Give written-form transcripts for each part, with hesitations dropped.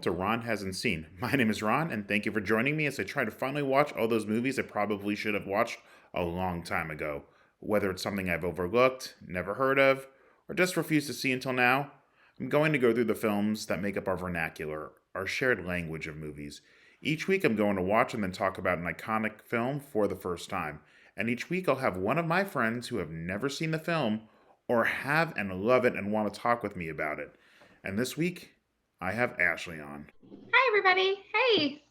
to Ron Hasn't Seen. My name is Ron, and thank you for joining me as I try to finally watch all those movies I probably should have watched a long time ago. Whether it's something I've overlooked, never heard of, or just refused to see until now, I'm going to go through the films that make up our vernacular, our shared language of movies. Each week, I'm going to watch and then talk about an iconic film for the first time. And each week, I'll have one of my friends who have never seen the film or have and love it and want to talk with me about it. And this week, I have Ashley on. Hi, everybody. Hey.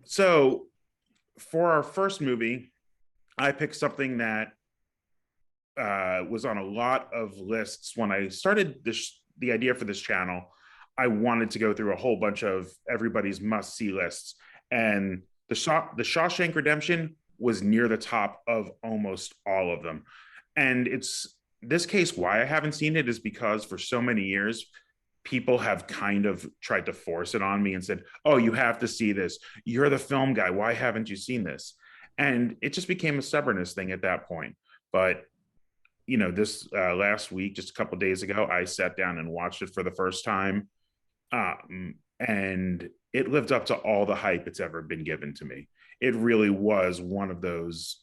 So, for our first movie, I picked something that was on a lot of lists when I started the idea for this channel. I wanted to go through a whole bunch of everybody's must see lists, and the Shawshank Redemption was near the top of almost all of them. And it's this case why I haven't seen it is because for so many years people have kind of tried to force it on me and said, "Oh, you have to see this. You're the film guy. Why haven't you seen this?" And it just became a stubbornness thing at that point. But this last week, just a couple of days ago, I sat down and watched it for the first time, and it lived up to all the hype it's ever been given to me. It really was one of those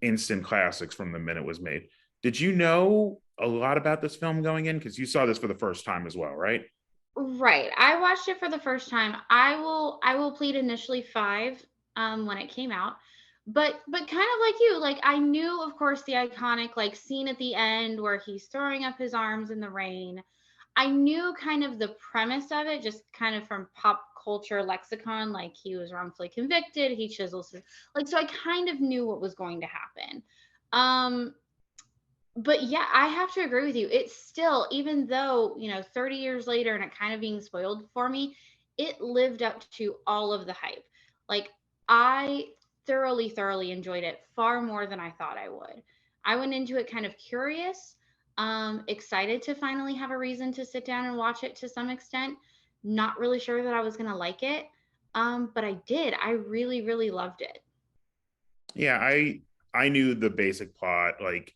instant classics from the minute it was made. Did you know a lot about this film going in? Because you saw this for the first time as well, right? Right. I watched it for the first time. I will plead initially 5 when it came out. But kind of like you, like I knew of course the iconic like scene at the end where he's throwing up his arms in the rain. I knew kind of the premise of it just kind of from pop culture lexicon like he was wrongfully convicted, he chisels his like so I kind of knew what was going to happen. Um but yeah, I have to agree with you. It's still, even though, 30 years later and it kind of being spoiled for me, it lived up to all of the hype. Like, I thoroughly, thoroughly enjoyed it far more than I thought I would. I went into it kind of curious, excited to finally have a reason to sit down and watch it to some extent. Not really sure that I was going to like it, but I did. I really, really loved it. Yeah, I knew the basic plot. Like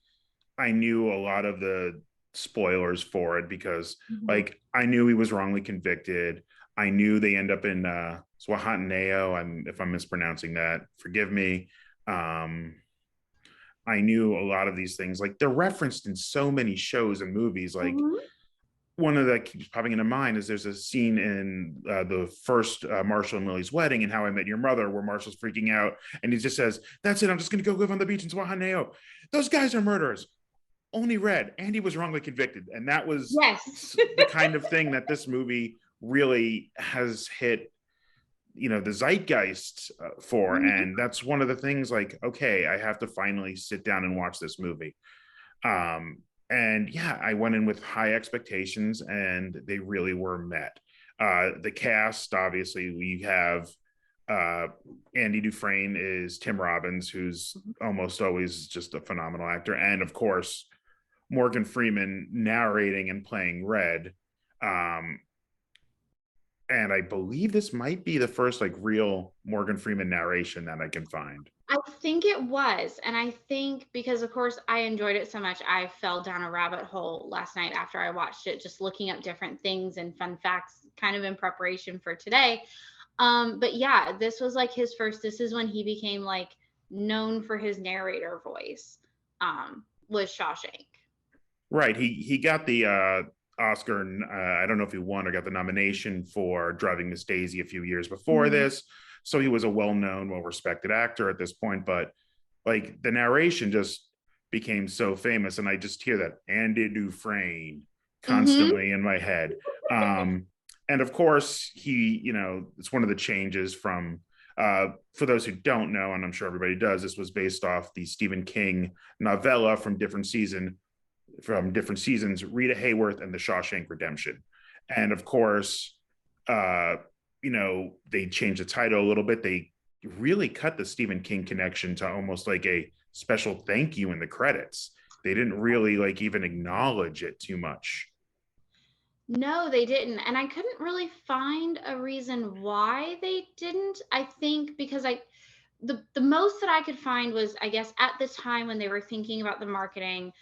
I knew a lot of the spoilers for it because Mhm. like I knew he was wrongly convicted. I knew they end up in Swahaneo. If I'm mispronouncing that, forgive me. Um, I knew a lot of these things. Like they're referenced in so many shows and movies. Like Mhm. one of that keeps popping into mind is there's a scene in the first Marshall and Lily's wedding in How I Met Your Mother where Marshall's freaking out and he just says, "That's it. I'm just going to go live on the beach in Swahaneo. Those guys are murderers." Only read Andy was wrongly convicted, and that was Yes. the kind of thing that this movie really has hit the zeitgeist for. Mhm. And that's one of the things, like, okay, I have to finally sit down and watch this movie. And yeah, I went in with high expectations and they really were met. The cast, obviously, we have uh, Andy Dufresne is Tim Robbins, who's almost always just a phenomenal actor, and of course Morgan Freeman narrating and playing Red. Um, and I believe this might be the first like real Morgan Freeman narration that I can find. I think it was. And I think because, of course, I enjoyed it so much, I fell down a rabbit hole last night after I watched it, just looking up different things and fun facts kind of in preparation for today. But yeah, this was like his first, this is when he became like known for his narrator voice, was Shawshank. Right. He got the Oscar. I don't know if he won or got the nomination for Driving Miss Daisy a few years before Mhm. this. So he was a well-known, well-respected actor at this point. But like the narration just became so famous, and I just hear that Andy Dufresne Mhm. constantly in my head. Um, and of course, it's one of the changes from. For those who don't know, and I'm sure everybody does, this was based off the Stephen King novella from different seasons, Rita Hayworth and The Shawshank Redemption. And of course, uh, they changed the title a little bit. They really cut the Stephen King connection to almost like a special thank you in the credits. They didn't really like even acknowledge it too much. No, they didn't. And I couldn't really find a reason why they didn't. I think because the most that I could find was I guess at the time when they were thinking about the marketing,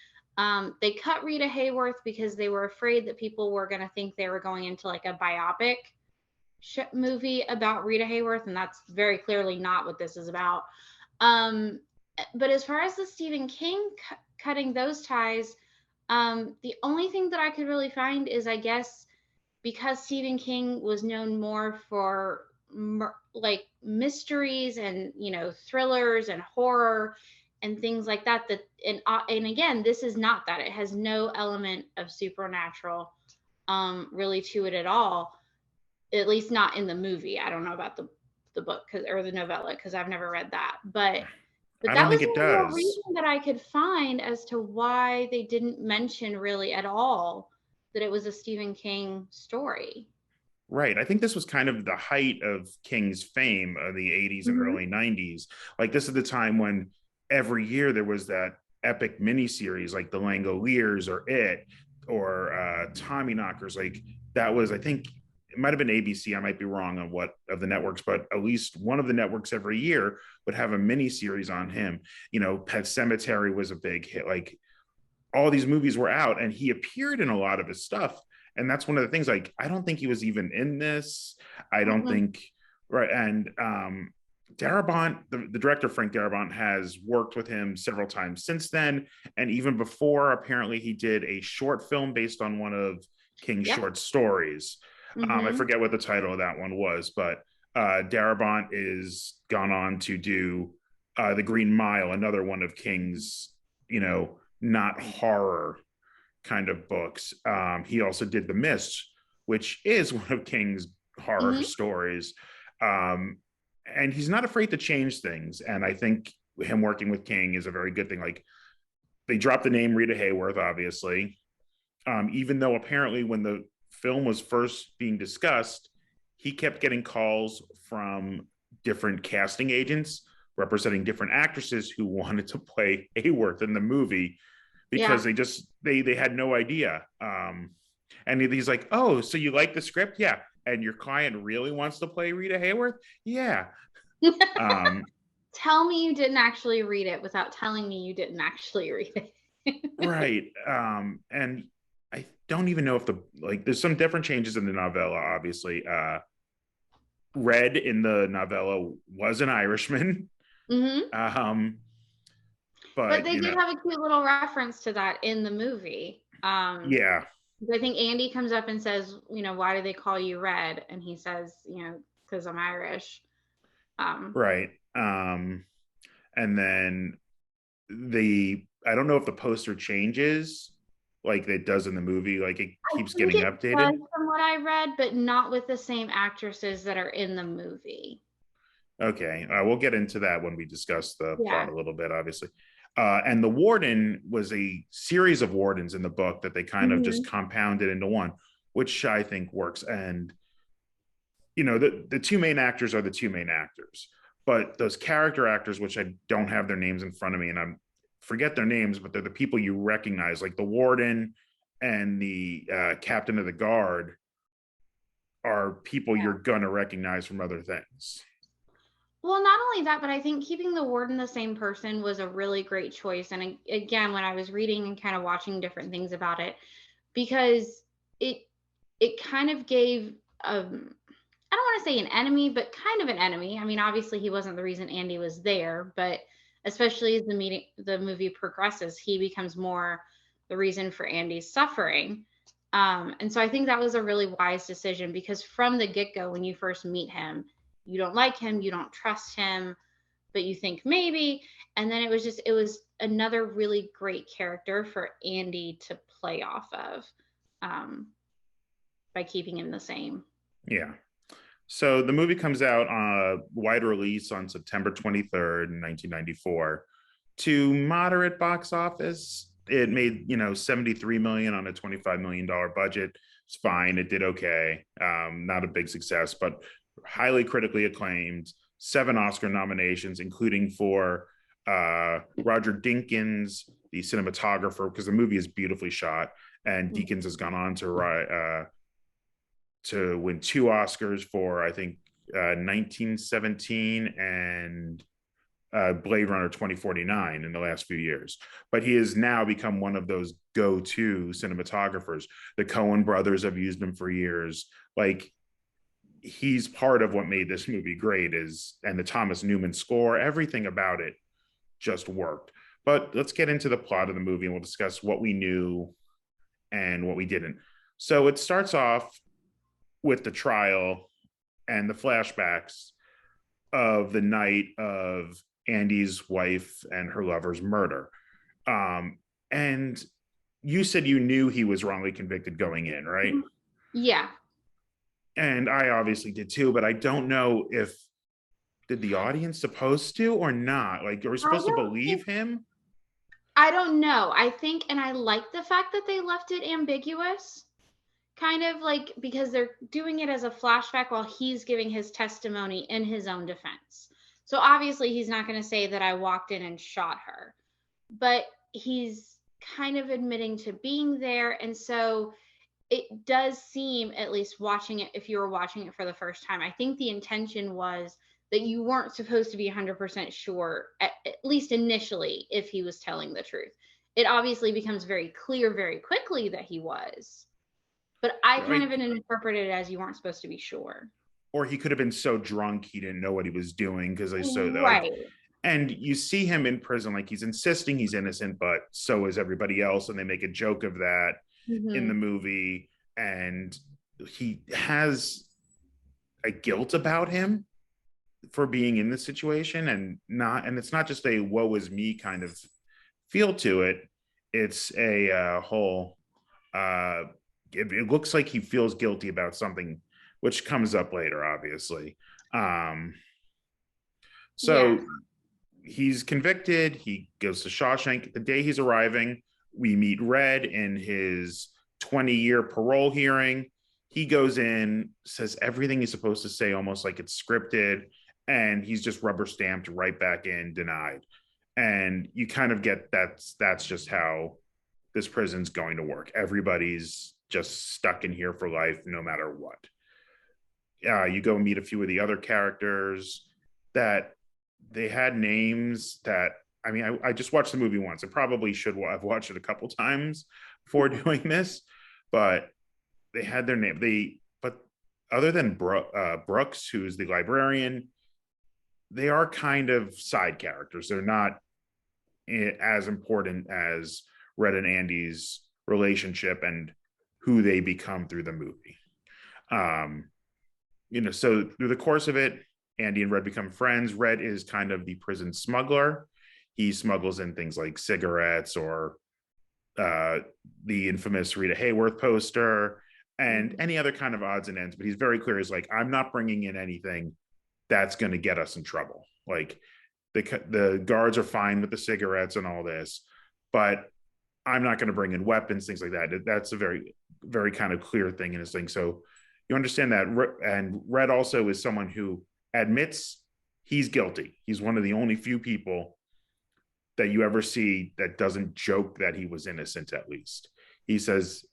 They cut Rita Hayworth because they were afraid that people were going to think they were going into like a biopic movie about Rita Hayworth, and that's very clearly not what this is about. But as far as the Stephen King cutting those ties, the only thing that I could really find is, I guess, because Stephen King was known more for like mysteries and, you know, thrillers and horror and things like that. And again, this is not that. It has no element of supernatural really to it at all. At least not in the movie. I don't know about the book or the novella, because I've never read that. But I that don't was think the it only real does. reason that I could find as to why they didn't mention really at all that it was a Stephen King story. Right. I think this was kind of the height of King's fame of the 80s and Mm-hmm. early 90s. Like, this is the time when every year there was that epic miniseries like The Langoliers or It or Tommy Knockers. Like, that was, I think, it might have been ABC. I might be wrong on what of the networks, but at least one of the networks every year would have a mini series on him. You know, Pet Cemetery was a big hit. Like, all these movies were out and he appeared in a lot of his stuff. And that's one of the things, like, I don't think he was even in this. I don't Mm-hmm. think, right. And Darabont, the director, Frank Darabont, has worked with him several times since then. And even before, apparently, he did a short film based on one of King's Yep. short stories. I Mm-hmm. forget what the title of that one was, but Darabont is gone on to do The Green Mile, another one of King's, you know, not horror kind of books. He also did The Mist, which is one of King's horror Mm-hmm. stories. Um, and he's not afraid to change things. And I think him working with King is a very good thing. Like, they dropped the name Rita Hayworth, obviously, even though apparently when the film was first being discussed, he kept getting calls from different casting agents representing different actresses who wanted to play Hayworth in the movie because Yeah. they had no idea. And he's like, "Oh, so you like the script? Yeah." And your client really wants to play Rita Hayworth? Yeah. Um, Tell me you didn't actually read it without telling me you didn't actually read it. right. And I don't even know if there's some different changes in the novella, obviously. Red in the novella was an Irishman. Mm-hmm. Um, But but they you did know, have a cute little reference to that in the movie. yeah, I think Andy comes up and says, you know, why do they call you Red? And he says, you know, because I'm Irish. Um, right. And then I don't know if the poster changes like it does in the movie, like it I keeps think getting it does updated. from what I read, but not with the same actresses that are in the movie. Okay, we'll get into that when we discuss the Yeah. plot a little bit, obviously. And the warden was a series of wardens in the book that they kind of just Hmm. compounded into one, which I think works. And you know, the two main actors are the two main actors, but those character actors, which I don't have their names in front of me, and I'm forget their names, but they're the people you recognize, like the warden and the captain of the guard are people you're gonna recognize from other things. Well, not only that, but I think keeping the warden the same person was a really great choice. And again, when I was reading and kind of watching different things about it, because it it kind of gave I don't want to say an enemy, but kind of an enemy. I mean, obviously he wasn't the reason Andy was there, but especially as the movie progresses, he becomes more the reason for Andy's suffering. And so I think that was a really wise decision, because from the get go, when you first meet him, you don't like him, you don't trust him, but you think maybe. And then it was another really great character for Andy to play off of, um, by keeping him the same. Yeah. So the movie comes out on a wide release on September 23rd, 1994, to moderate box office. It made, you know, 73 million on a $25 million budget. It's fine. It did okay. Not a big success, but highly critically acclaimed. 7 Oscar nominations, including for Roger Dinkins, the cinematographer, because the movie is beautifully shot. And Deakins has gone on to win 2 Oscars for, I think, 1917 and Blade Runner 2049 in the last few years. But he has now become one of those go-to cinematographers. The Coen brothers have used him for years. Like, he's part of what made this movie great, is, and the Thomas Newman score, everything about it just worked. But let's get into the plot of the movie and we'll discuss what we knew and what we didn't. So it starts off with the trial and the flashbacks of the night of Andy's wife and her lover's murder. And you said you knew he was wrongly convicted going in, right? Yeah. And I obviously did too, but I don't know if did the audience supposed to or not? Like, are we I supposed to don't believe think him? I don't know. I think, and I like the fact that they left it ambiguous, kind of like because they're doing it as a flashback while he's giving his testimony in his own defense. So obviously, he's not going to say that I walked in and shot her, but he's kind of admitting to being there. And so it does seem, at least watching it, if you were watching it for the first time, I think the intention was that you weren't supposed to be 100% sure, at least initially, if he was telling the truth. It obviously becomes very clear very quickly that he was, but I kind Right? of interpreted it as you weren't supposed to be sure. Or he could have been so drunk he didn't know what he was doing because I so like, Right. and you see him in prison, like he's insisting he's innocent, but so is everybody else, and they make a joke of that in the Mm-hmm. movie. And he has a guilt about him for being in this situation, and it's not just a woe is me kind of feel to it. It's a whole it looks like he feels guilty about something, which comes up later, obviously. um Yes. so he's convicted. He goes to Shawshank. The day he's arriving, we meet Red in his 20-year parole hearing. He goes in, says everything he's supposed to say, almost like it's scripted, and he's just rubber stamped right back in, denied. And you kind of get that's just how this prison's going to work. Everybody's just stuck in here for life, no matter what. You go meet a few of the other characters that they had names that, I mean, I just watched the movie once. I probably should have watched it a couple times before doing this, but they had their name. But other than Brooks, who's the librarian, they are kind of side characters. They're not as important as Red and Andy's relationship and who they become through the movie. Um, so through the course of it, Andy and Red become friends. Red is kind of the prison smuggler. He smuggles in things like cigarettes or uh, the infamous Rita Hayworth poster and Mm-hmm. any other kind of odds and ends. But he's very clear. He's like, I'm not bringing in anything that's going to get us in trouble. Like, the guards are fine with the cigarettes and all this, but I'm not going to bring in weapons, things like that. That's a very, very kind of clear thing in his thing. So you understand that. And Red also is someone who admits he's guilty. He's one of the only few people that you ever see that doesn't joke that he was innocent, at least. He says,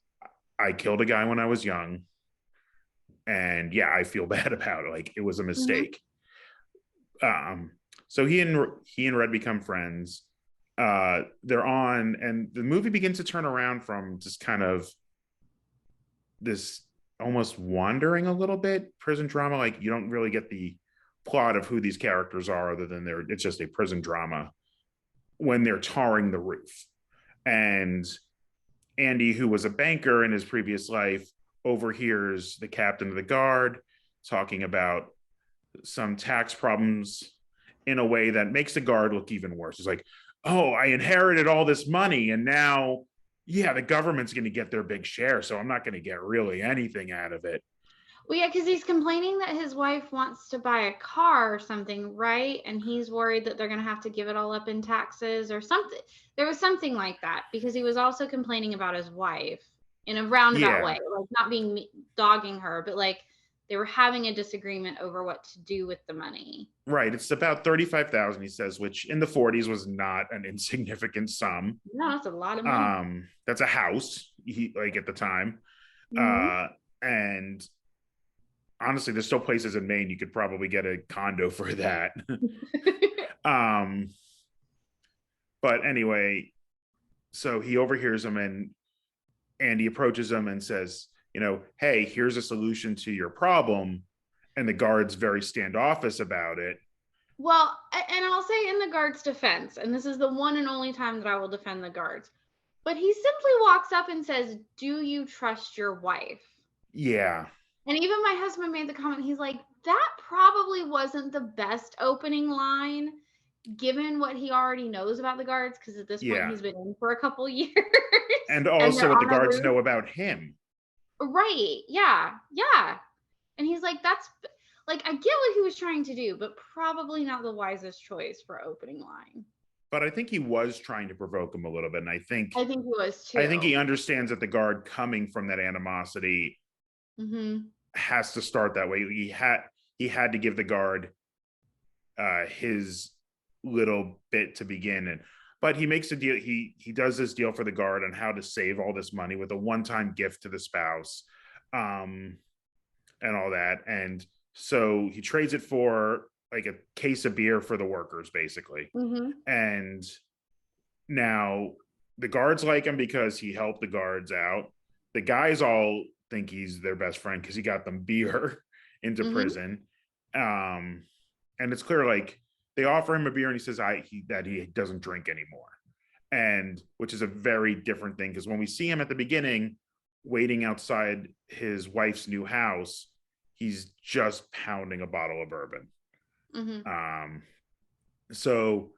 I killed a guy when I was young. And yeah, I feel bad about it. Like, it was a Mm-hmm. mistake. Um, so he and Red become friends. They're on, and the movie begins to turn around from just kind of this almost wandering a little bit prison drama. Like, you don't really get the plot of who these characters are, other than it's just a prison drama when they're tarring the roof. And Andy, who was a banker in his previous life, overhears the captain of the guard talking about some tax problems in a way that makes the guard look even worse. It's like, oh, I inherited all this money, and now, yeah, the government's going to get their big share, so I'm not going to get really anything out of it. Well, yeah, because he's complaining that his wife wants to buy a car or something, right? And he's worried that they're going to have to give it all up in taxes or something. There was something like that because he was also complaining about his wife in a roundabout Yeah, way, like not being dogging her, but like they were having a disagreement over what to do with the money. right. It's about 35,000, he says, which in the 40s was not an insignificant sum. No, that's a lot of money. That's a house, like, at the time. Mm-hmm. Uh, and honestly, there's still places in Maine you could probably get a condo for that. Um, but anyway, so he overhears him, and Andy approaches him and says, hey, here's a solution to your problem. And the guard's very standoffish about it. Well, and I'll say in the guard's defense, and this is the one and only time that I will defend the guards, but he simply walks up and says, "Do you trust your wife?" Yeah. And even my husband made the comment, he's like, that probably wasn't the best opening line given what he already knows about the guards, because at this point Yeah. he's been in for a couple years And and also they're what the on a guards roof. know about him. Right. Yeah. Yeah. And he's like, that's like, I get what he was trying to do, but probably not the wisest choice for opening line. But I think he was trying to provoke him a little bit. And I think he was I think he too. understands that the guard coming from that animosity Mm-hmm. has to start that way. He had to give the guard his little bit to begin. And but he makes a deal. He does this deal for the guard on how to save all this money with a one-time gift to the spouse, um, and all that. And so he trades it for like a case of beer for the workers, basically. Mm-hmm. And now the guards like him because he helped the guards out. The guys all think he's their best friend because he got them beer into Mm-hmm. prison. Um, and it's clear, like, they offer him a beer and he says that he doesn't drink anymore, and which is a very different thing because when we see him at the beginning waiting outside his wife's new house, he's just pounding a bottle of bourbon. Mm-hmm. um so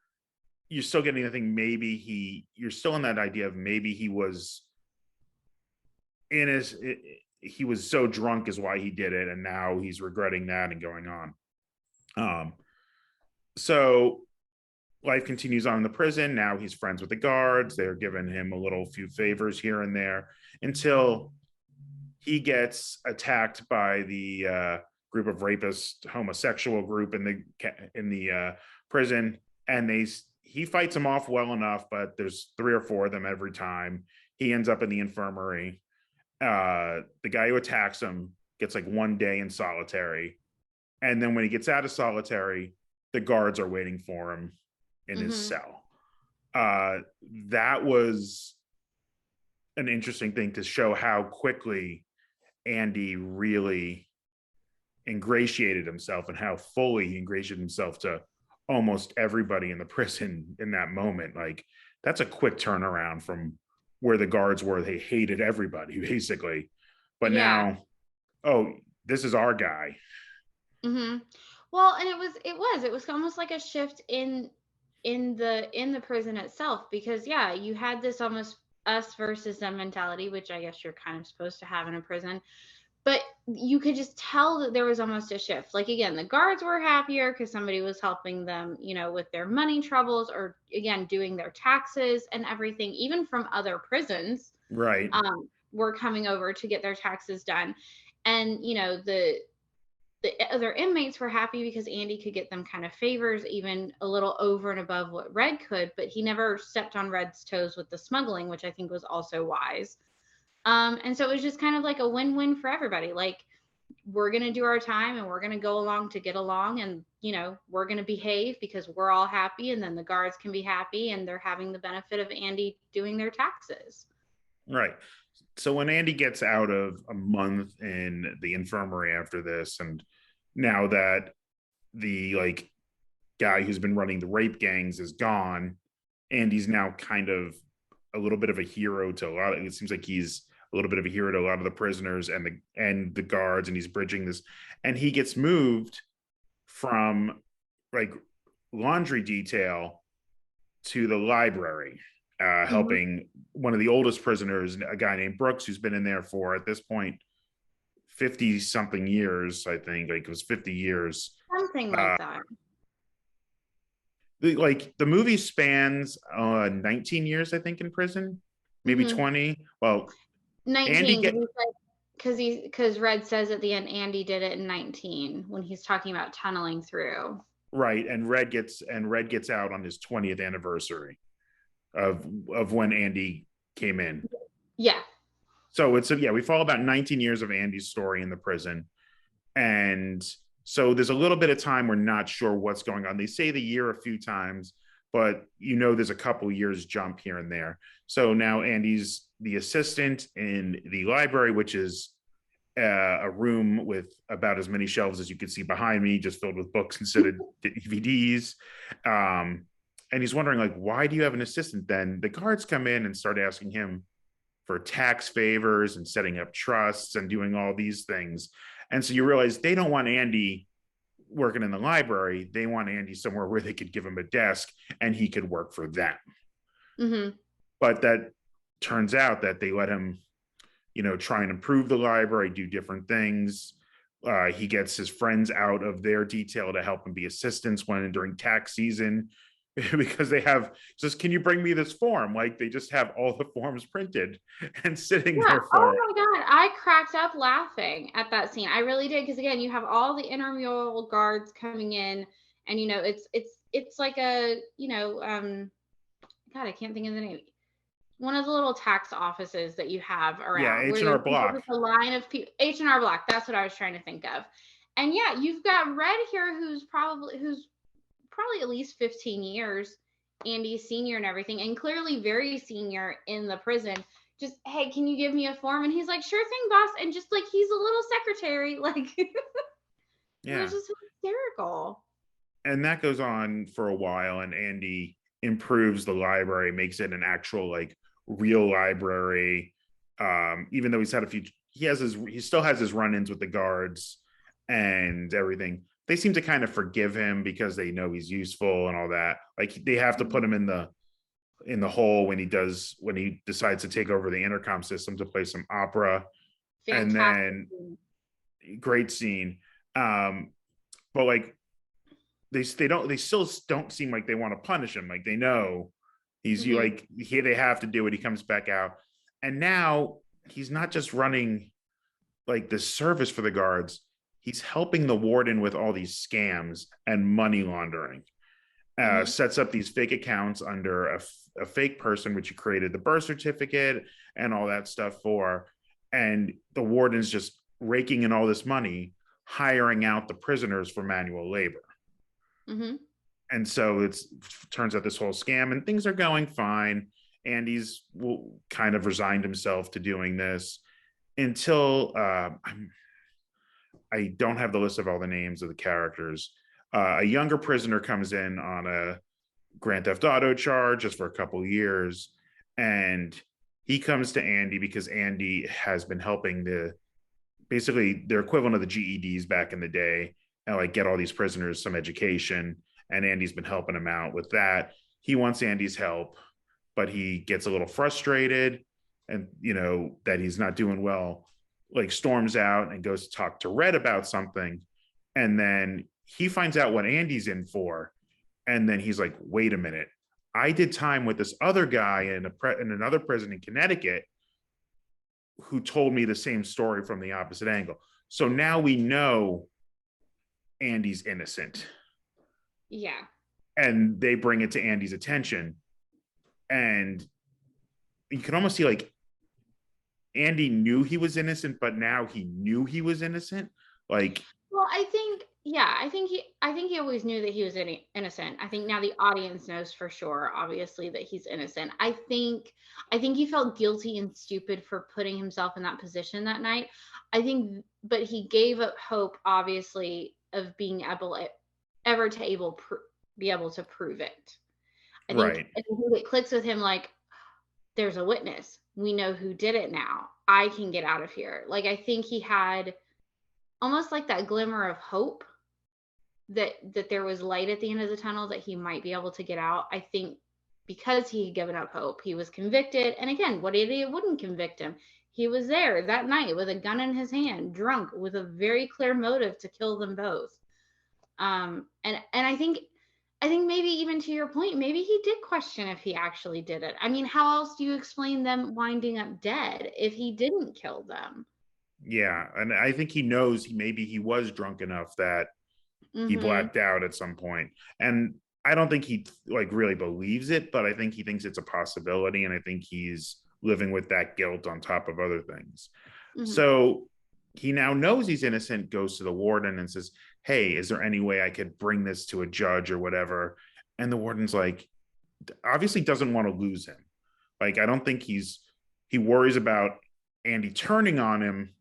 you're still getting the thing, you're still in that idea of maybe he was in his he was so drunk is why he did it, and now he's regretting that and going on. Um so life continues on in the prison. Now he's friends with the guards. They're giving him a little few favors here and there until he gets attacked by the group of rapist homosexual group in the prison, and he fights them off well enough, but there's three or four of them every time. He ends up in the infirmary. The guy who attacks him gets like 1 day in solitary, and then when he gets out of solitary, the guards are waiting for him in his Mm-hmm. cell. Uh, that was an interesting thing to show how quickly Andy really ingratiated himself and how fully he ingratiated himself to almost everybody in the prison in that moment. Like, that's a quick turnaround from where the guards were. They hated everybody basically. But Yeah. now, oh, this is our guy. Mm-hmm. Well, and it was almost like a shift in the prison itself, because yeah, you had this almost us versus them mentality, which I guess you're kind of supposed to have in a prison. But you could just tell that there was almost a shift. Like, again, the guards were happier because somebody was helping them, with their money troubles, or again doing their taxes and everything, even from other prisons, Right. were coming over to get their taxes done. And the other inmates were happy because Andy could get them kind of favors, even a little over and above what Red could, but he never stepped on Red's toes with the smuggling, which I think was also wise. And so it was just kind of like a win-win for everybody. Like, we're going to do our time and we're going to go along to get along, and we're going to behave because we're all happy, and then the guards can be happy and they're having the benefit of Andy doing their taxes. Right. So when Andy gets out of a month in the infirmary after this, and now that the like guy who's been running the rape gangs is gone, Andy's now kind of a little bit of a hero to a lot of, it seems like he's a little bit of a hero to a lot of the prisoners and the guards, and he's bridging this, and he gets moved from like laundry detail to the library, Mm-hmm. helping one of the oldest prisoners, a guy named Brooks, who's been in there for at this point 50 something years. I think like it was 50 years. Something like Uh, that. the movie spans 19 years, I think, in prison, maybe Mm-hmm. 20. Well, Andy 19, get because Red says at the end Andy did it in 19 when he's talking about tunneling through. right, and Red gets out on his 20th anniversary of when Andy came in. Yeah. So it's yeah, we follow about 19 years of Andy's story in the prison. And So there's a little bit of time we're not sure what's going on. They say the year a few times, but there's a couple years jump here and there. So now Andy's the assistant in the library, which is a room with about as many shelves as you can see behind me, just filled with books instead of DVDs. Um, and he's wondering, like, why do you have an assistant? Then the guards come in and start asking him for tax favors and setting up trusts and doing all these things. And so you realize they don't want Andy working in the library. They want Andy somewhere where they could give him a desk and he could work for them. Mm-hmm. But that turns out that they let him, try and improve the library, do different things. He gets his friends out of their detail to help him be assistants during tax season, because they have just, can you bring me this form? Like, they just have all the forms printed and sitting there Oh for it. my God. I cracked up laughing at that scene. I really did. Because again, you have all the intramural guards coming in, and it's like a, God, I can't think of the name. One of the little tax offices that you have Yeah, around, where H&R there's Block. a line of people. H&R Block, that's what I was trying to think of. And yeah, you've got Red here, who's probably at least 15 years, Andy's senior and everything, and clearly very senior in the prison. Just, hey, can you give me a form? And he's like, sure thing, boss. And just like, he's a little secretary. Like, it Yeah. was just hysterical. And that goes on for a while, and Andy improves the library, makes it an actual, like, real library. Even though he still has his run-ins with the guards and everything. They seem to kind of forgive him because they know he's useful and all that. Like, they have to put him in the hole when he decides to take over the intercom system to play some opera. And Fantastic. then, great scene. But like, they still don't seem like they want to punish him. Like, they know he's like, here, they have to do it. He comes back out, and now he's not just running like the service for the guards. He's helping the warden with all these scams and money laundering. Sets up these fake accounts under a fake person, which he created the birth certificate and all that stuff for. And the warden's just raking in all this money, hiring out the prisoners for manual labor. Mm-hmm. And so turns out this whole scam, and things are going fine. Andy's kind of resigned himself to doing this until I don't have the list of all the names of the characters. A younger prisoner comes in on a Grand Theft Auto charge just for a couple years, and he comes to Andy because Andy has been helping basically their equivalent of the GEDs back in the day, and like get all these prisoners some education. And Andy's been helping him out with that. He wants Andy's help, but he gets a little frustrated, and that he's not doing well. Like, storms out and goes to talk to Red about something, and then he finds out what Andy's in for, and then he's like, "Wait a minute! I did time with this other guy in another prison in Connecticut who told me the same story from the opposite angle. So now we know Andy's innocent." Yeah. And they bring it to Andy's attention, and you can almost see, like, Andy knew he was innocent, but now he knew he was innocent. Like, well, I think he always knew that he was innocent. I think now the audience knows for sure, obviously, that he's innocent. I think he felt guilty and stupid for putting himself in that position that night. But he gave up hope, obviously, of being be able to prove it. I think it clicks with him, like, there's a witness. We know who did it now. I can get out of here. Like, I think he had almost like that glimmer of hope that there was light at the end of the tunnel, that he might be able to get out. I think because he had given up hope, he was convicted. And again, what idiot wouldn't convict him? He was there that night with a gun in his hand, drunk, with a very clear motive to kill them both. And I think maybe, even to your point, maybe he did question if he actually did it. I mean, how else do you explain them winding up dead if he didn't kill them? Yeah, and I think he knows maybe he was drunk enough that he blacked out at some point. And I don't think he like really believes it, but I think he thinks it's a possibility, and I think he's living with that guilt on top of other things. So he now knows he's innocent, goes to the warden and says, hey, is there any way I could bring this to a judge or whatever? And the warden's like, obviously doesn't want to lose him. Like, I don't think he worries about Andy turning on him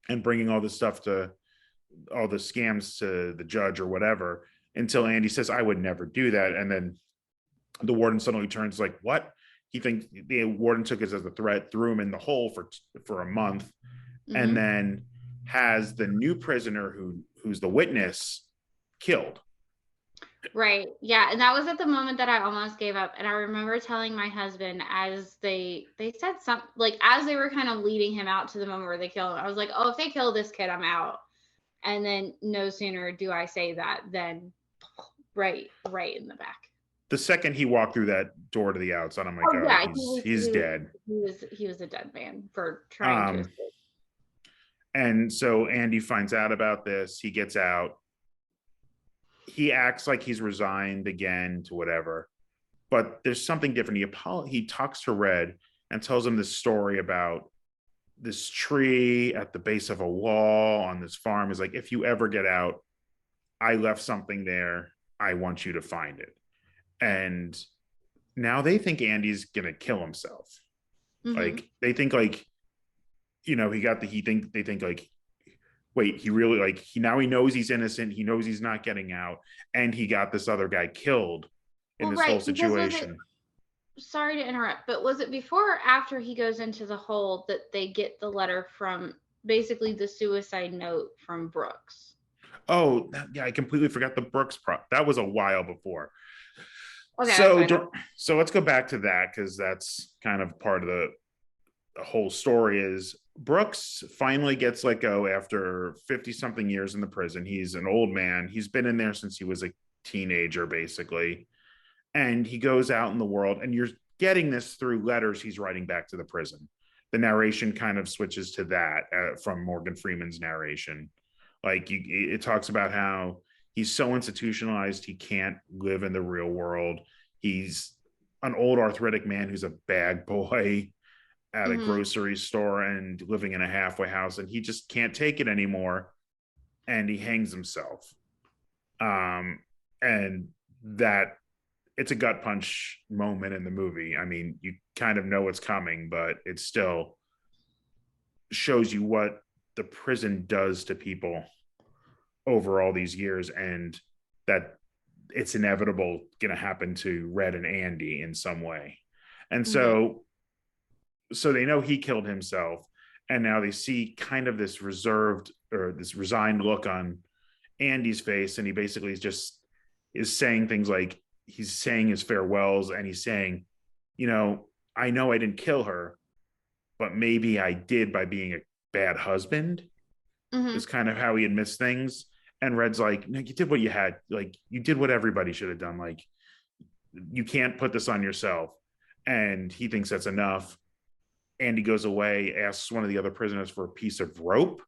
and bringing all this stuff to all the scams to the judge or whatever until Andy says, I would never do that. And then the warden suddenly turns like, what? He thinks the warden took it as a threat, threw him in the hole for a month, and Mm-hmm. then has the new prisoner who's the witness killed. Right. Yeah. And that was at the moment that I almost gave up. And I remember telling my husband as they said something like as they were kind of leading him out to the moment where they kill him, I was like, oh, if they kill this kid, I'm out. And then no sooner do I say that than right in the back. The second he walked through that door to the outside, I'm like, Oh oh, yeah, he's dead. he was a dead man for trying to Um, escape. and so Andy finds out about this. He gets out. He acts like he's resigned again to whatever, but there's something different. He talks to Red and tells him this story about this tree at the base of a wall on this farm. Is like, if you ever get out, I left something there. I want you to find it. And now they think Andy's gonna kill himself. Mm-hmm. Like they think like, they think like, wait, he really like he now he knows he's innocent, he knows he's not getting out, and he got this other guy killed in Well, this whole right, because was it situation. sorry to interrupt, but was it before or after he goes into the hole that they get the letter from basically the suicide note from Brooks? Oh, yeah, I completely forgot the Brooks prop. That was a while before. Okay, that's So fine. so let's go back to that because that's kind of part of the whole story is Brooks finally gets let go after 50 something years in the prison. He's an old man. He's been in there since he was a teenager, basically. And he goes out in the world, and you're getting this through letters he's writing back to the prison. The narration kind of switches to that from Morgan Freeman's narration. Like it talks about how he's so institutionalized he can't live in the real world. He's an old arthritic man who's a bag boy at a Mm-hmm. grocery store and living in a halfway house, and he just can't take it anymore, and he hangs himself. And that it's a gut punch moment in the movie. I mean, you kind of know what's coming, but it still shows you what the prison does to people over all these years, and that it's inevitable going to happen to Red and Andy in some way. And Mm-hmm. so they know he killed himself, and now they see kind of this reserved or this resigned look on Andy's face, and he basically is saying things like he's saying his farewells, and he's saying, I know I didn't kill her, but maybe I did by being a bad husband. Mm-hmm. Is kind of how he admits things. And Red's like, no, you did what you had. Like, you did what everybody should have done. Like, you can't put this on yourself. And he thinks that's enough. Andy goes away, asks one of the other prisoners for a piece of rope,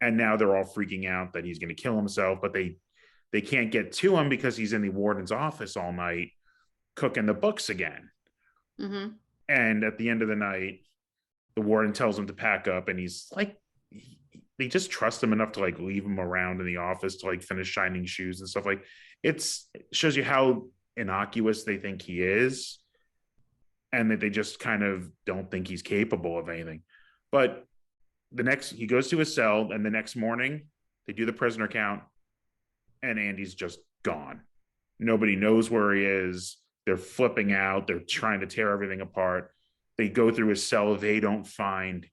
and now they're all freaking out that he's going to kill himself, but they can't get to him because he's in the warden's office all night cooking the books again. Mm-hmm. And at the end of the night, the warden tells him to pack up, and he's like, they just trust him enough to like leave him around in the office to like finish shining shoes and stuff. Like it shows you how innocuous they think he is, and that they just kind of don't think he's capable of anything. But he goes to his cell, and the next morning they do the prisoner count, and Andy's just gone. Nobody knows where he is. They're flipping out. They're trying to tear everything apart. They go through his cell. They don't find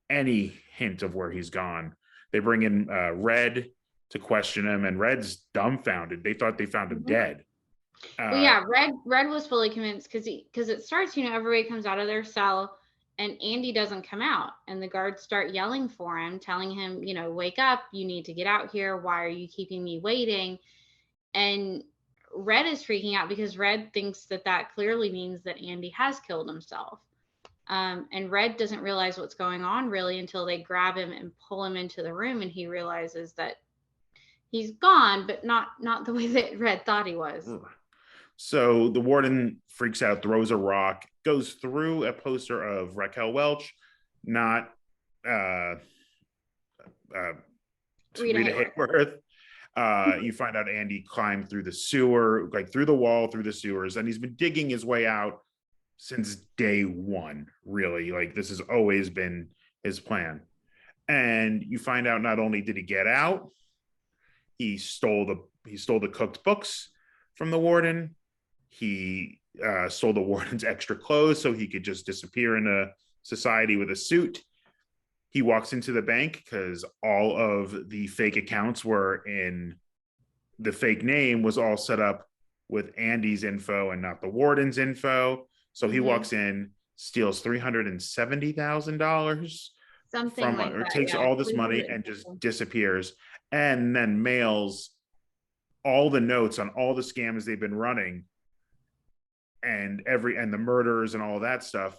any hint of where he's gone. They bring in Red to question him, and Red's dumbfounded. They thought they found him Mm-hmm. dead. Well, Uh, yeah, Red was fully convinced because it starts, everybody comes out of their cell and Andy doesn't come out, and the guards start yelling for him, telling him, wake up, you need to get out here. Why are you keeping me waiting? And Red is freaking out because Red thinks that that clearly means that Andy has killed himself. And Red doesn't realize what's going on really until they grab him and pull him into the room, and he realizes that he's gone, but not the way that Red thought he was. so the warden freaks out, throws a rock, goes through a poster of Raquel Welch, not uh, uh, Rita Rita Hayworth. Hayworth, You find out Andy climbed through the sewer, like through the wall, through the sewers, and he's been digging his way out since day one, really. Like this has always been his plan. And you find out not only did he get out, he stole the cooked books from the warden. He stole the warden's extra clothes so he could just disappear into society with a suit. He walks into the bank because all of the fake accounts were in the fake name was all set up with Andy's info and not the warden's info. So he Mm-hmm. walks in, steals $370,000 Something from, like or that. takes Yeah. all this money 300. and just disappears, and then mails all the notes on all the scams they've been running and the murders and all of that stuff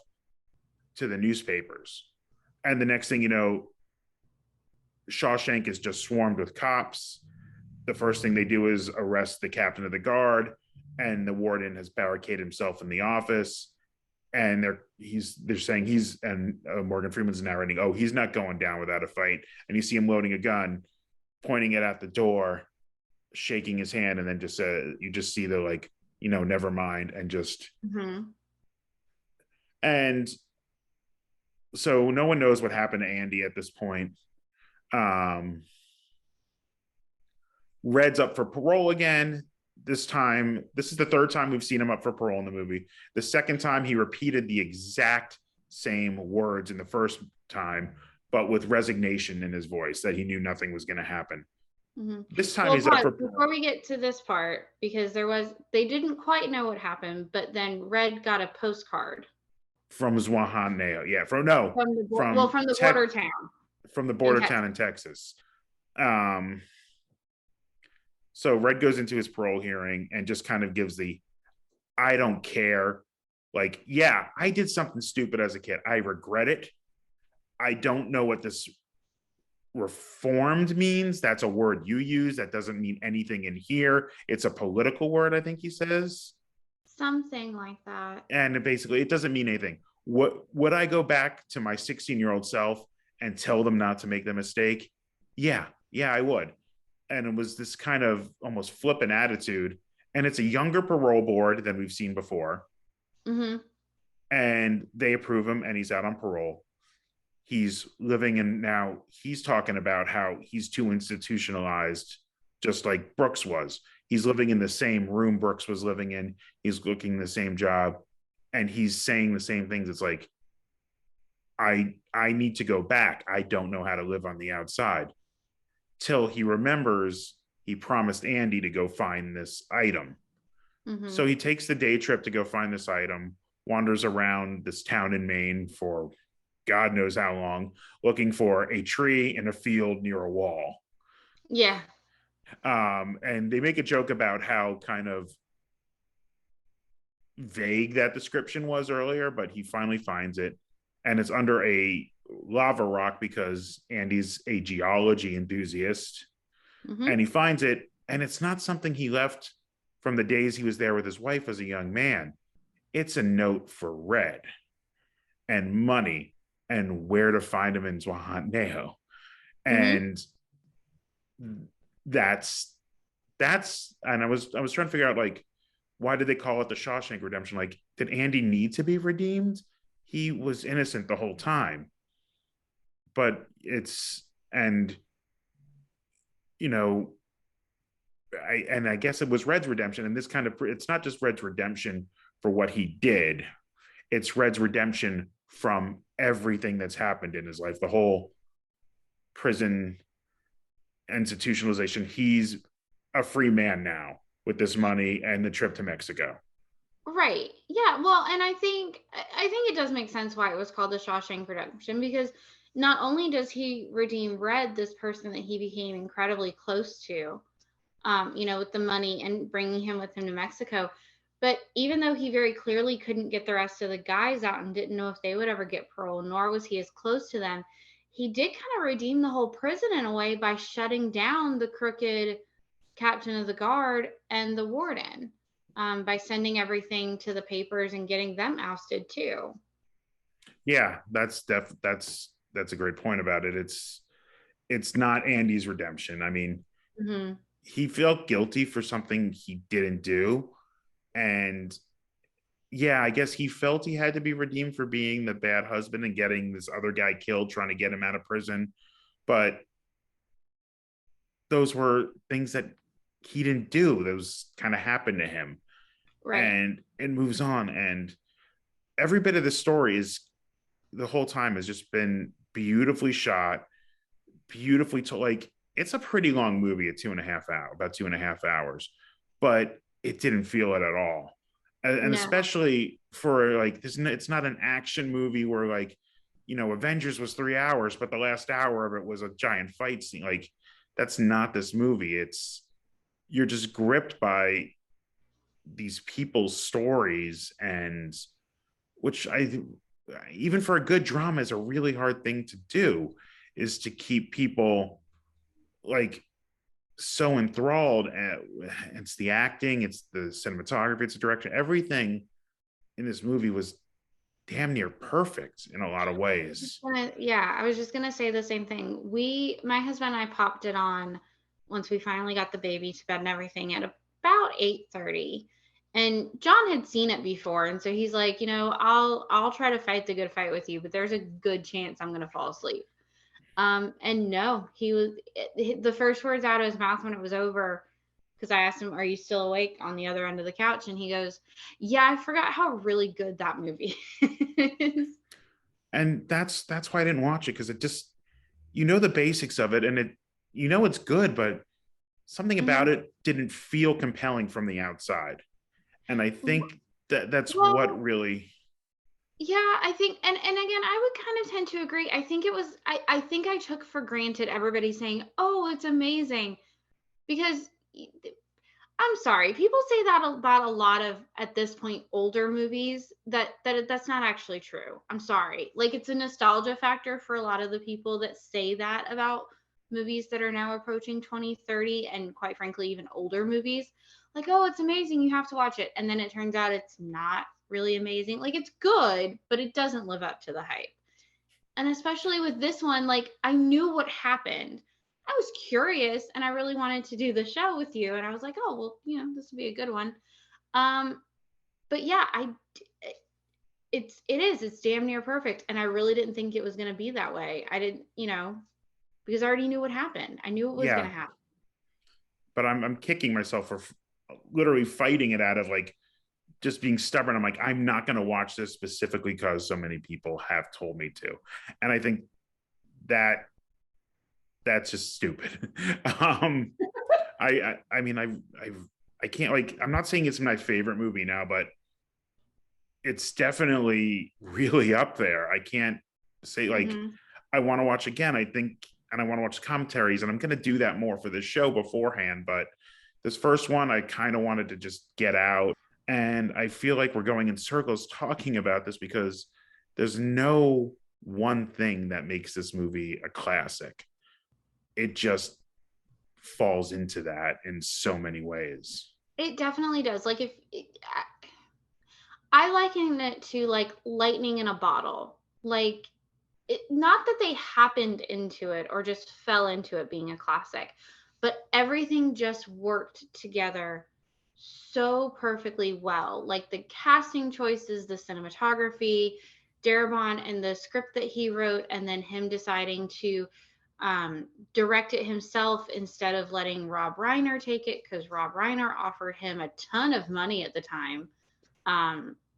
to the newspapers. And the next thing you know, Shawshank is just swarmed with cops. The first thing they do is arrest the captain of the guard, and the warden has barricaded himself in the office. And they're saying Morgan Freeman's narrating, oh, he's not going down without a fight. And you see him loading a gun, pointing it at the door, shaking his hand, and then you just see the like, never mind, and just Mm-hmm. and so no one knows what happened to Andy at this point. Um, Red's up for parole again. This time, this is the third time we've seen him up for parole in the movie. The second time, he repeated the exact same words in the first time, but with resignation in his voice that he knew nothing was going to happen. Mm-hmm. This time Well, he's up for before we get to this part, because they didn't quite know what happened, but then Red got a postcard from Zwahaneo. Yeah, from no, from from the tech, border town from the in border Texas. town in Texas. So Red goes into his parole hearing and just kind of gives the I don't care. Like, yeah, I did something stupid as a kid. I regret it. I don't know what this reformed means. That's a word you use. That doesn't mean anything in here. It's a political word, I think he says. Something like that. And basically, it doesn't mean anything. What would I go back to my 16-year-old self and tell them not to make the mistake? Yeah, I would. And it was this kind of almost flippant attitude. And it's a younger parole board than we've seen before. Mm-hmm. And they approve him, and he's out on parole. He's living in now, he's talking about how he's too institutionalized, just like Brooks was. He's living in the same room Brooks was living in. He's looking the same job, and he's saying the same things. It's like, I need to go back. I don't know how to live on the outside. Till he remembers he promised Andy to go find this item. Mm-hmm. So he takes the day trip to go find this item, wanders around this town in Maine for God knows how long, looking for a tree in a field near a wall. Yeah. And they make a joke about how kind of vague that description was earlier, but he finally finds it, and it's under a lava rock because Andy's a geology enthusiast. Mm-hmm. And he finds it, and it's not something he left from the days he was there with his wife as a young man. It's a note for Red and money and where to find him in Zwahaneo. And that's and I was trying to figure out, like, why did they call it the Shawshank Redemption? Like, did Andy need to be redeemed? He was innocent the whole time. But I guess it was Red's redemption, and this kind of, it's not just Red's redemption for what he did, it's Red's redemption from everything that's happened in his life, the whole prison institutionalization. He's a free man now with this money and the trip to Mexico. Right. Yeah. Well, and I think it does make sense why it was called the Shawshank Redemption, because not only does he redeem Red, this person that he became incredibly close to, with the money and bringing him with him to Mexico, but even though he very clearly couldn't get the rest of the guys out and didn't know if they would ever get parole, nor was he as close to them, he did kind of redeem the whole prison in a way by shutting down the crooked captain of the guard and the warden, by sending everything to the papers and getting them ousted too. Yeah, that's a great point about it. It's not Andy's redemption. I mean, Mm-hmm. he felt guilty for something he didn't do. And yeah, I guess he felt he had to be redeemed for being the bad husband and getting this other guy killed, trying to get him out of prison. But those were things that he didn't do. Those kind of happened to him. Right. And it moves on. And every bit of the story is the whole time has just been beautifully shot, beautifully told. Like it's a pretty long movie at 2.5 hours, about 2.5 hours, but it didn't feel it at all. And No. especially for like this, it's not an action movie where like, Avengers was 3 hours, but the last hour of it was a giant fight scene. Like that's not this movie. It's you're just gripped by these people's stories, and which I even for a good drama is a really hard thing to do, is to keep people like so enthralled. It's the acting, it's the cinematography, it's the direction, everything in this movie was damn near perfect in a lot of ways. Yeah, I was just gonna say the same thing. My husband and I popped it on once we finally got the baby to bed and everything at about 8:30. And John had seen it before, and so he's like, I'll try to fight the good fight with you, but there's a good chance I'm gonna fall asleep. And no, the first words out of his mouth when it was over, because I asked him, "Are you still awake?" on the other end of the couch, and he goes, "Yeah, I forgot how really good that movie is." And that's why I didn't watch it, because it just, the basics of it, and it's good, but something about Mhm. it didn't feel compelling from the outside. And I think that that's what Well, really. yeah, I think, and again, I would kind of tend to agree. I think it was, I think I took for granted everybody saying, "Oh, it's amazing," because I'm sorry, people say that about a lot of at this point older movies that's not actually true. I'm sorry. Like it's a nostalgia factor for a lot of the people that say that about movies that are now approaching 2030, and quite frankly even older movies. Like, "Oh, it's amazing, you have to watch it." And then it turns out it's not really amazing. Like it's good, but it doesn't live up to the hype. And especially with this one, like I knew what happened. I was curious and I really wanted to do the show with you. And I was like, "Oh, well, this would be a good one." Um, but yeah, it's damn near perfect. And I really didn't think it was gonna be that way. I didn't, because I already knew what happened. I knew it was gonna Yeah, happen. but I'm kicking myself for literally fighting it out of like just being stubborn. I'm like, I'm not going to watch this specifically because so many people have told me to. And I think that that's just stupid. um, I mean, I can't, like, I'm not saying it's my favorite movie now, but it's definitely really up there. I can't say like Hmm. I want to watch again. I think, and I want to watch commentaries, and I'm going to do that more for this show beforehand. But this first one, I kind of wanted to just get out, and I feel like we're going in circles talking about this because there's no one thing that makes this movie a classic. It just falls into that in so many ways. It definitely does. Like I liken it to like lightning in a bottle. Like not that they happened into it or just fell into it being a classic, but everything just worked together so perfectly well. Like the casting choices, the cinematography, Darabont and the script that he wrote, and then him deciding to direct it himself instead of letting Rob Reiner take it, because Rob Reiner offered him a ton of money at the time,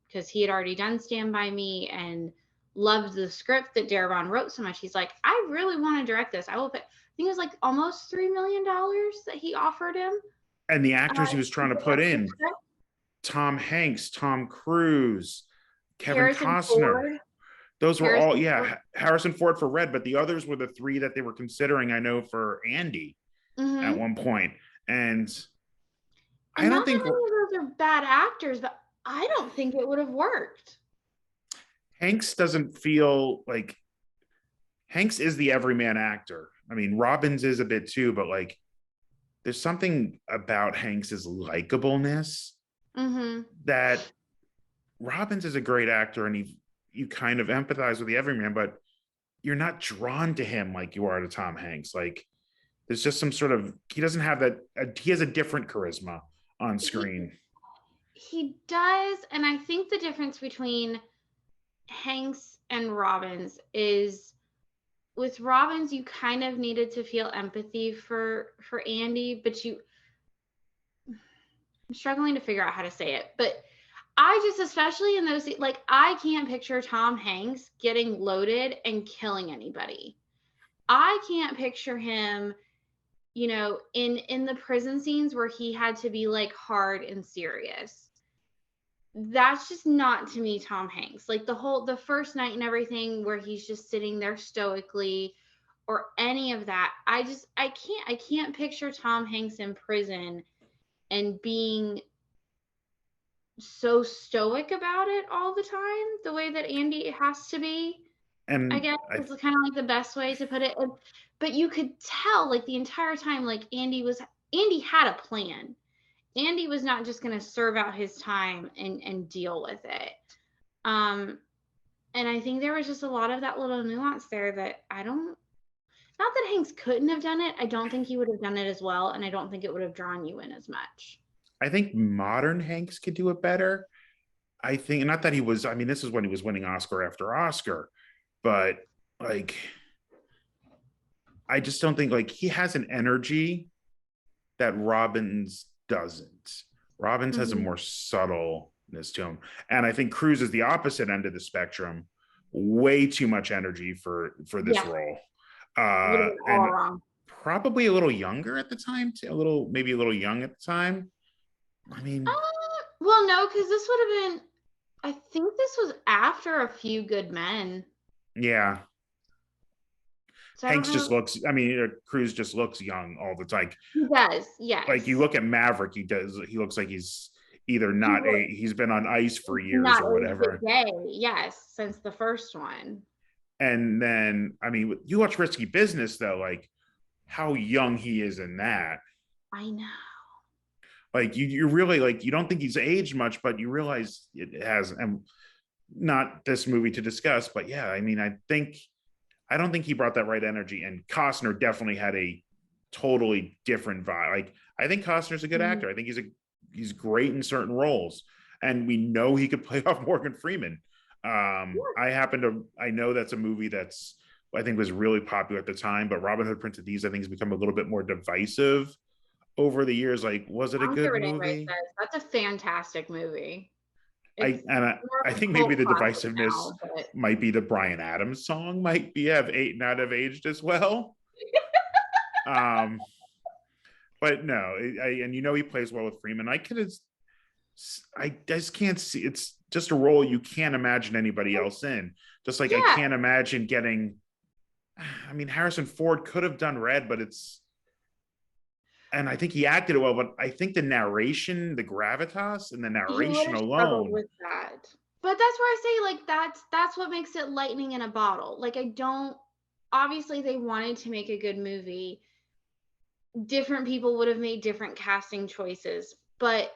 because he had already done Stand By Me and loved the script that Darabont wrote so much. He's like, "I really want to direct this. I will pay." I think it was like almost $3 million that he offered him And the to actors he was trying to put direct the in, script. Tom Hanks, Tom Cruise, Kevin Harrison Costner, Ford. those were all, Harrison Ford. yeah, Harrison Ford for Red, but the others were the three that they were considering, I know, for Andy at Mm-hmm. one point. And I And don't not think that any of those are bad actors, but I don't think it would have worked. Hanks doesn't feel like Hanks is the everyman actor. I mean, Robbins is a bit too, but like there's something about Hanks's likableness Mm-hmm. that Robbins is a great actor, and you kind of empathize with the everyman, but you're not drawn to him like you are to Tom Hanks. Like There's just some sort of, he doesn't have that, he has a different charisma on He screen. he does, and I think the difference between Hanks and Robbins is with Robbins you kind of needed to feel empathy for Andy, but I'm struggling to figure out how to say it. But I just, especially in those, like, I can't picture Tom Hanks getting loaded and killing anybody. I can't picture him, in the prison scenes where he had to be like hard and serious. That's just not to me Tom Hanks. Like the first night and everything where he's just sitting there stoically or any of that. I can't picture Tom Hanks in prison and being so stoic about it all the time the way that Andy has to be. I And guess I, is kind of like the best way to put it. But you could tell like the entire time like Andy had a plan. Andy was not just going to serve out his time and deal with it. Um, and I think there was just a lot of that little nuance there that I don't, not that Hanks couldn't have done it. I don't think he would have done it as well. And I don't think it would have drawn you in as much. I think modern Hanks could do it better. I think, not that he was, I mean, this is when he was winning Oscar after Oscar, but like, I just don't think like he has an energy that Robbins doesn't. Robbins has a Mm-hmm. more subtleness to him. And I think Cruise is the opposite end of the spectrum. Way too much energy for this Yeah, role. would have been all And wrong. probably a little younger at the time, too. Maybe a little young at the time. I mean, Well, no, because this would have been, I think this was after A Few Good Men. yeah. So I don't Hanks just know. looks, I mean, Cruise just looks young all the time. He does, Like you yes. look at Maverick, he looks like he's either He not was he's been on ice for years not or aged a whatever. day, yes, since the first one. And then, I mean, you watch Risky Business though, like how young he is in that. I know. Like you really like you don't think he's aged much, but you realize it has. And not this movie to discuss, but yeah, I mean, I don't think he brought that right energy, and Costner definitely had a totally different vibe. Like I think Costner's a good Mhm. actor. I think he's great in certain roles, and we know he could play off Morgan Freeman. I know that's a movie that's I think was really popular at the time, but Robin Hood Prince of Thieves I think has become a little bit more divisive over the years. Like, was it I a don't care good what anybody movie? says. That's a fantastic movie. I It's and more I of a think maybe cult the classic divisiveness now, but might be the Brian Adams song might be have eight not have aged as well. Um, but no, and you know he plays well with Freeman. I just can't see. It's just a role you can't imagine anybody else in. Just like I yeah, can't imagine getting. I mean, Harrison Ford could have done Red, but it's and I think he acted it well. But I think the narration, the gravitas, and the he would narration have struggled alone. with that. But that's where I say like that's what makes it lightning in a bottle. Like I don't obviously they wanted to make a good movie. Different people would have made different casting choices, but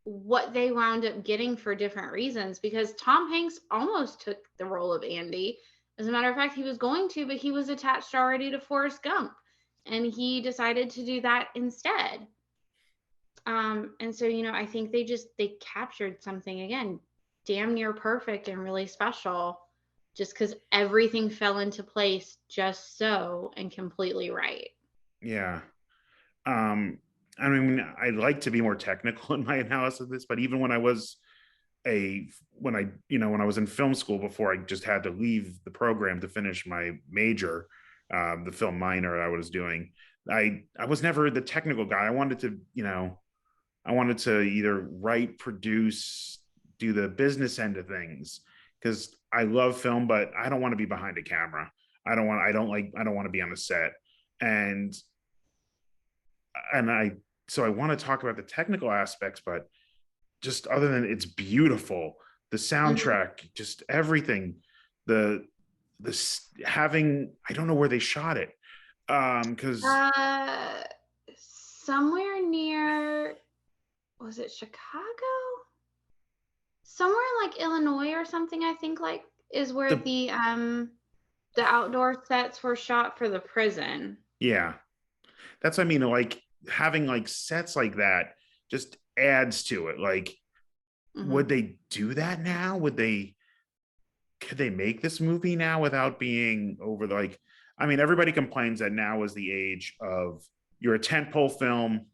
what they wound up getting for different reasons because Tom Hanks almost took the role of Andy. As a matter of fact, he was going to, but he was attached already to Forrest Gump and he decided to do that instead. And so, I think they captured something again, damn near perfect and really special just because everything fell into place just so and completely right. Yeah. Um, I mean, I like to be more technical in my analysis of this, but even when I was when I was in film school before I just had to leave the program to finish my major, the film minor I was doing, I was never the technical guy. I wanted to either write, produce, do the business end of things because I love film, but I don't want to be behind a camera. I don't want to be on the set. And and I so I want to talk about the technical aspects, but just other than it's beautiful, the Mhm. soundtrack, just everything, the having I don't know where they shot it, because Uh, somewhere near, was it Chicago? Somewhere in like Illinois or something, I think like is where the the outdoor sets were shot for the prison. yeah, that's what I mean. Like having like sets like that just adds to it. Like, would Hmm. they do that now? Could they make this movie now without being over the like? I mean, everybody complains that now is the age of you're a tentpole film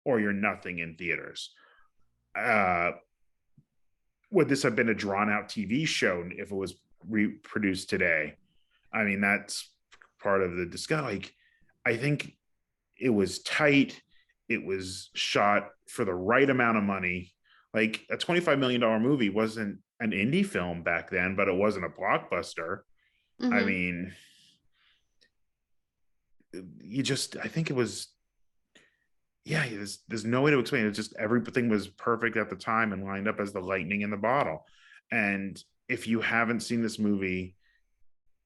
or you're nothing in theaters. Uh, would this have been a drawn out TV show if it was reproduced today? I mean, that's part of the discussion. Like, I think it was tight. It was shot for the right amount of money. Like a $25 million movie wasn't an indie film back then, but it wasn't a blockbuster. I Hmm. mean, I think it was, yeah, there's no way to explain it. It's just everything was perfect at the time and lined up as the lightning in the bottle. And if you haven't seen this movie,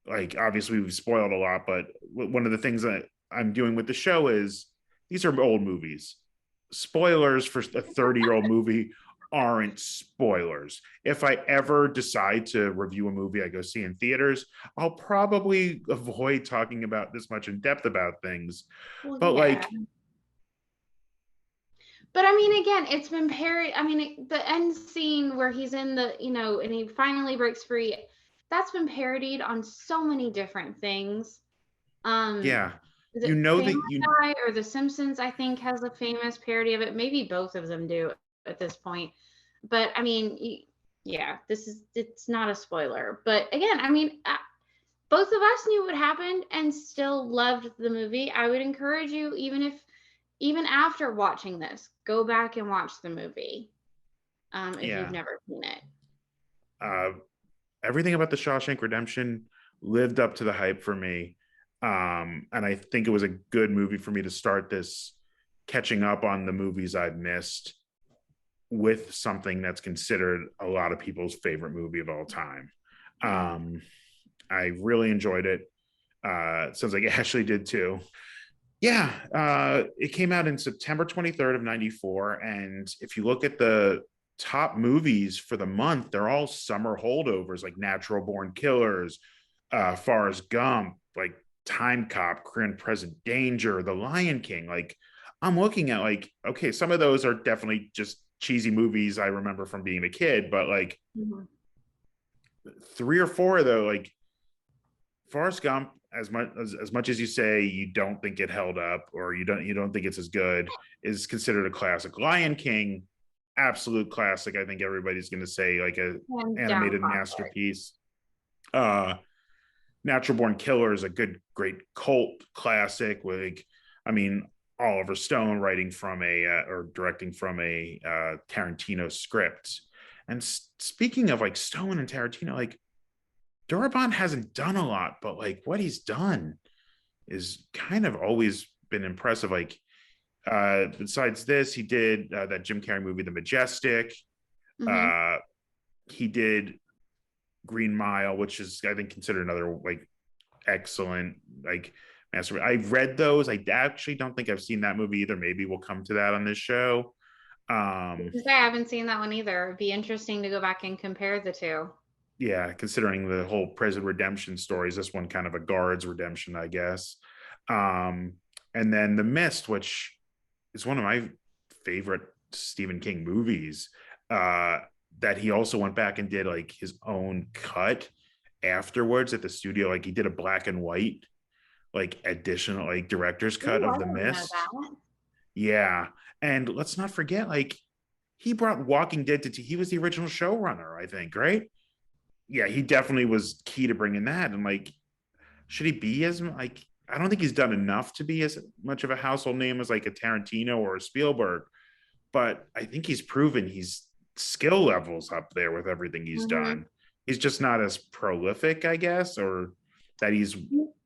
like obviously we've spoiled a lot, but one of the things that I'm doing with the show is these are old movies. Spoilers for a 30-year-old movie aren't spoilers. If I ever decide to review a movie I go see in theaters, I'll probably avoid talking about this much in depth about things. Well, But yeah. like, But I mean, again, it's been parried. I mean, the end scene where he's in the, and he finally breaks free, that's been parodied on so many different things. Um, yeah, is you it know Family that you Guy or The Simpsons? I think has a famous parody of it. Maybe both of them do at this point. But I mean, yeah, it's not a spoiler. But again, I mean, both of us knew what happened and still loved the movie. I would encourage you, even after watching this, go back and watch the movie if you've yeah. never seen it. Uh everything about the Shawshank Redemption lived up to the hype for me. And I think it was a good movie for me to start this catching up on the movies I've missed with something that's considered a lot of people's favorite movie of all time. Um, I really enjoyed it. Sounds like Ashley did too. Yeah, it came out in September 23rd of 94. And if you look at the top movies for the month, they're all summer holdovers like Natural Born Killers, Forrest Gump, like Time Cop, Current Present Danger, The Lion King. Like, I'm looking at like, okay, some of those are definitely just cheesy movies I remember from being a kid, but like Mhm. three or four though, like Forrest Gump, as much as you say you don't think it held up or you don't think it's as good, is considered a classic. Lion King, absolute classic. I think everybody's going to say like a Hands down animated classic. masterpiece. Uh, Natural Born Killer is a good, great cult classic. With like, I mean, Oliver Stone writing from a or directing from a Tarantino script. And speaking of like Stone and Tarantino, like Durabon hasn't done a lot, but like what he's done is kind of always been impressive. Like besides this, he did that Jim Carrey movie, The Majestic. Hmm. Uh, he did Green Mile, which is I think considered another like excellent like master. I've read those. I actually don't think I've seen that movie either. Maybe we'll come to that on this show. Um, Because I haven't seen that one either. It'd be interesting to go back and compare the two. yeah, considering the whole prison redemption stories, this one kind of a guard's redemption, I guess. Um, and then The Mist, which is one of my favorite Stephen King movies. Uh, that he also went back and did like his own cut afterwards at the studio. Like he did a black and white, like additional like director's cut Ooh, of I The didn't know Mist. that. Yeah, and let's not forget, like he brought Walking Dead to. He was the original showrunner, I think, right? Yeah, he definitely was key to bringing that. And like, should he be as like? I don't think he's done enough to be as much of a household name as like a Tarantino or a Spielberg, but I think he's proven he's skill levels up there with everything he's Hmm. done. He's just not as prolific, I guess, or that he's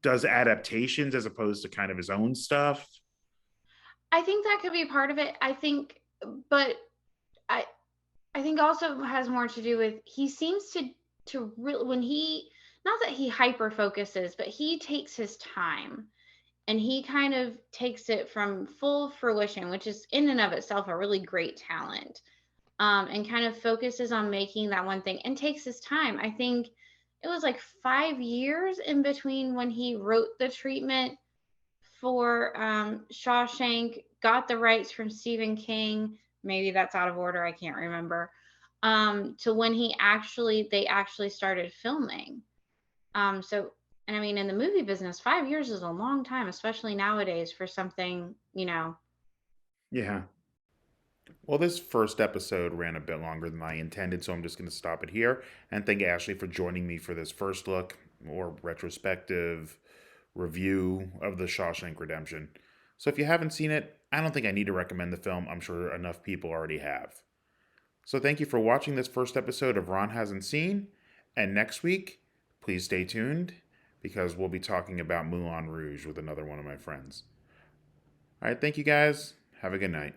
does adaptations as opposed to kind of his own stuff. I think that could be part of it. But I, I think also has more to do with he seems to really when he not that he hyper focuses, but he takes his time and he kind of takes it from full fruition, which is in and of itself a really great talent. And kind of focuses on making that one thing and takes his time. I think it was like 5 years in between when he wrote the treatment for Shawshank, got the rights from Stephen King. Maybe that's out of order. I can't remember. To when they actually started filming. So, and I mean, in the movie business, 5 years is a long time, especially nowadays for something, Yeah. Well, this first episode ran a bit longer than I intended, so I'm just going to stop it here and thank Ashley for joining me for this first look or retrospective review of the Shawshank Redemption. So if you haven't seen it, I don't think I need to recommend the film. I'm sure enough people already have. So thank you for watching this first episode of Ron Hasn't Seen. And next week, please stay tuned because we'll be talking about Moulin Rouge with another one of my friends. All right, thank you guys. Have a good night.